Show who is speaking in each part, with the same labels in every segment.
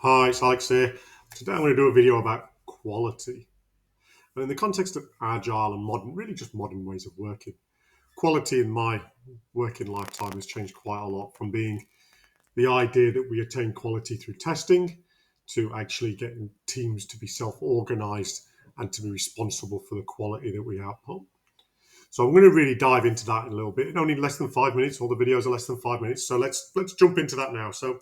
Speaker 1: Hi, it's Alex here. Today I'm going to do a video about quality. And in the context of agile and modern, really just modern ways of working, quality in my working lifetime has changed quite a lot from being the idea that we attain quality through testing to actually getting teams to be self-organized and to be responsible for the quality that we output. So I'm going to really dive into that in a little bit. In only less than 5 minutes. All the videos are less than 5 minutes. So let's jump into that now. So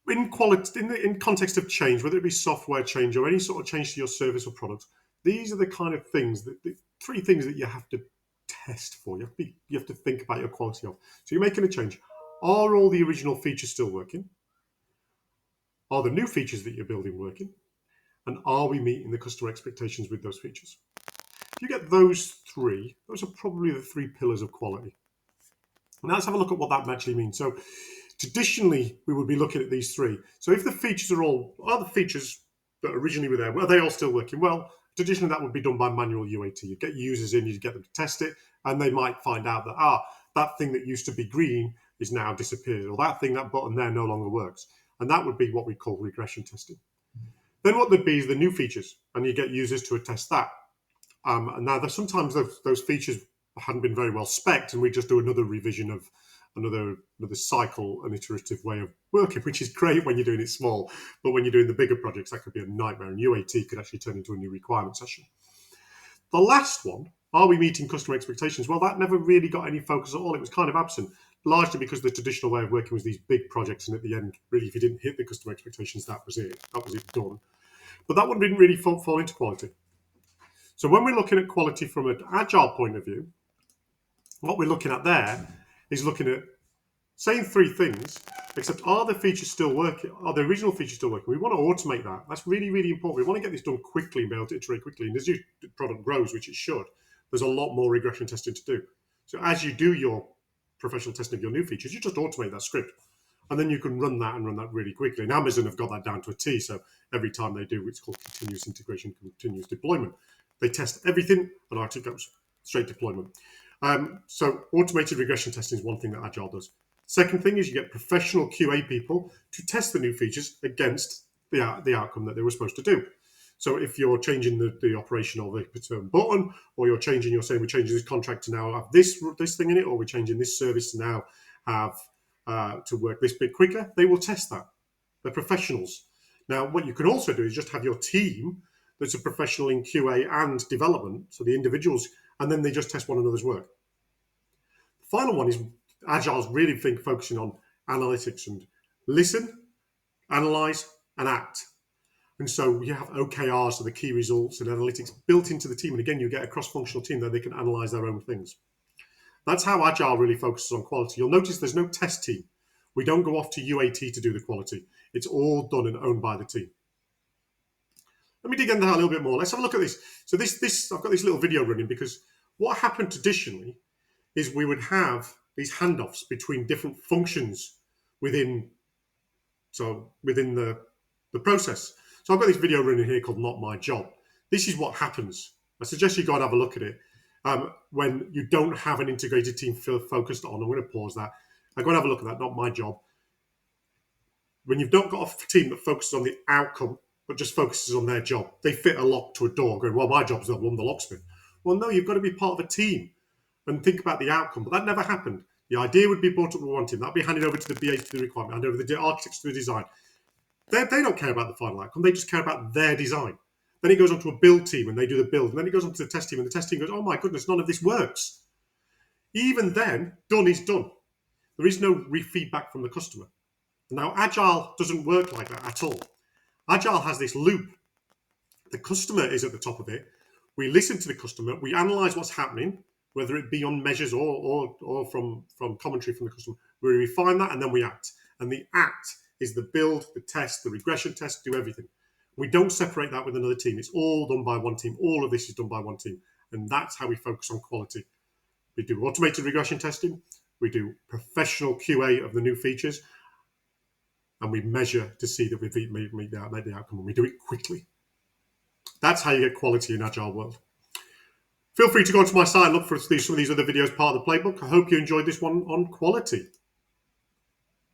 Speaker 1: in quality, in context of change, whether it be software change or any sort of change to your service or product, these are the kind of things that the three things that you have to test for. You have to think about your quality of. So you're making a change. Are all the original features still working? Are the new features that you're building working? And are we meeting the customer expectations with those features? If you get those three, those are probably the three pillars of quality. Now let's have a look at what that actually means. So traditionally, we would be looking at these three. So if the features are the features that originally were there, are they all still working? Well, traditionally that would be done by manual UAT. You'd get users in, you'd get them to test it, and they might find out that, that thing that used to be green is now disappeared, or that button there no longer works. And that would be what we call regression testing. Then what there'd be is the new features, and you get users to attest that. And now sometimes those features hadn't been very well spec'd, and we just do another revision of another cycle, an iterative way of working, which is great when you're doing it small. But when you're doing the bigger projects, that could be a nightmare. And UAT could actually turn into a new requirement session. The last one, are we meeting customer expectations? Well, that never really got any focus at all. It was kind of absent, largely because the traditional way of working was these big projects, and at the end, really, if you didn't hit the customer expectations, that was it. That was it done. But that one didn't really fall into quality. So when we're looking at quality from an agile point of view, what we're looking at there is looking at saying three things, except are the features still working? Are the original features still working? We want to automate that. That's really, really important. We want to get this done quickly and be able to iterate quickly. And as your product grows, which it should, there's a lot more regression testing to do. So as you do your professional testing of your new features, you just automate that script. And then you can run that really quickly. And Amazon have got that down to a T. So every time they do, it's called continuous integration, continuous deployment. They test everything, and out it goes, straight deployment. So automated regression testing is one thing that Agile does. Second thing is you get professional QA people to test the new features against the outcome that they were supposed to do. So if you're changing the operation of a certain button, or you're saying we're changing this contract to now have this thing in it, or we're changing this service to now have to work this bit quicker, they will test that. They're professionals. Now, what you can also do is just have your team that's a professional in QA and development, so the individuals, and then they just test one another's work. The final one is Agile's really focusing on analytics and listen, analyze, and act. And so you have OKRs, so the key results and analytics built into the team. And again, you get a cross-functional team that they can analyze their own things. That's how Agile really focuses on quality. You'll notice there's no test team. We don't go off to UAT to do the quality. It's all done and owned by the team. Let me dig into that a little bit more. Let's have a look at this. So I've got this little video running because what happened traditionally is we would have these handoffs between different functions within the process. So I've got this video running here called Not My Job. This is what happens. I suggest you go and have a look at it when you don't have an integrated team focused on. I'm going to pause that. I go and have a look at that, Not My Job. When you've not got a team that focuses on the outcome, but just focuses on their job, they fit a lock to a door going, well, my job's not one, the locksmith. Well, no, you've got to be part of a team and think about the outcome. But that never happened. The idea would be brought up with one team. That'd be handed over to the BAs to the requirement, handed over to the architects to the design. They don't care about the final outcome. They just care about their design. Then it goes on to a build team and they do the build. And then it goes on to the test team and the test team goes, oh my goodness, none of this works. Even then, done is done. There is no feedback from the customer. Now, Agile doesn't work like that at all. Agile has this loop. The customer is at the top of it. We listen to the customer. We analyze what's happening, whether it be on measures or from commentary from the customer. We refine that and then we act. And the act is the build, the test, the regression test, do everything. We don't separate that with another team. It's all done by one team. All of this is done by one team. And that's how we focus on quality. We do automated regression testing. We do professional QA of the new features. And we measure to see that we've made the outcome, and we do it quickly. That's how you get quality in Agile world. Feel free to go onto my site and look for some of these other videos, part of the playbook. I hope you enjoyed this one on quality.